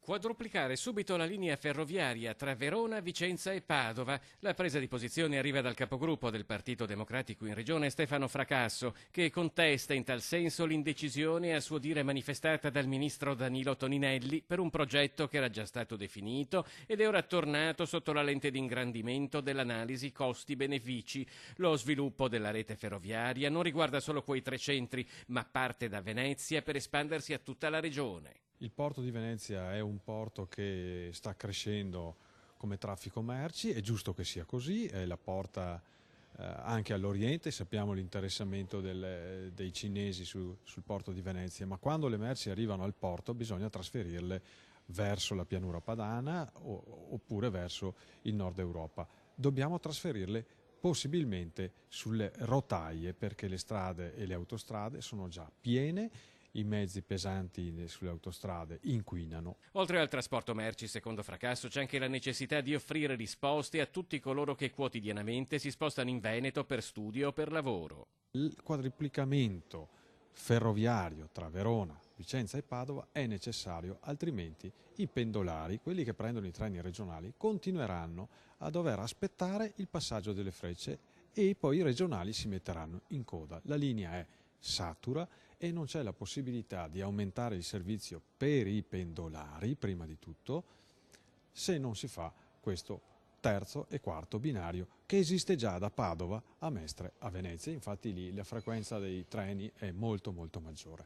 Quadruplicare subito la linea ferroviaria tra Verona, Vicenza e Padova. La presa di posizione arriva dal capogruppo del Partito Democratico in regione Stefano Fracasso, che contesta in tal senso l'indecisione a suo dire manifestata dal ministro Danilo Toninelli per un progetto che era già stato definito ed è ora tornato sotto la lente di ingrandimento dell'analisi costi-benefici. Lo sviluppo della rete ferroviaria non riguarda solo quei tre centri, ma parte da Venezia per espandersi a tutta la regione. Il porto di Venezia è un porto che sta crescendo come traffico merci, è giusto che sia così, è la porta anche all'Oriente, sappiamo l'interessamento dei cinesi sul porto di Venezia, ma quando le merci arrivano al porto bisogna trasferirle verso la pianura padana oppure verso il nord Europa. Dobbiamo trasferirle possibilmente sulle rotaie perché le strade e le autostrade sono già piene. I mezzi pesanti sulle autostrade inquinano. Oltre al trasporto merci, secondo Fracasso, c'è anche la necessità di offrire risposte a tutti coloro che quotidianamente si spostano in Veneto per studio o per lavoro. Il quadruplicamento ferroviario tra Verona, Vicenza e Padova è necessario, altrimenti i pendolari, quelli che prendono i treni regionali, continueranno a dover aspettare il passaggio delle frecce e poi i regionali si metteranno in coda. La linea è satura e non c'è la possibilità di aumentare il servizio per i pendolari, prima di tutto, se non si fa questo terzo e quarto binario che esiste già da Padova a Mestre a Venezia. Infatti lì la frequenza dei treni è molto maggiore.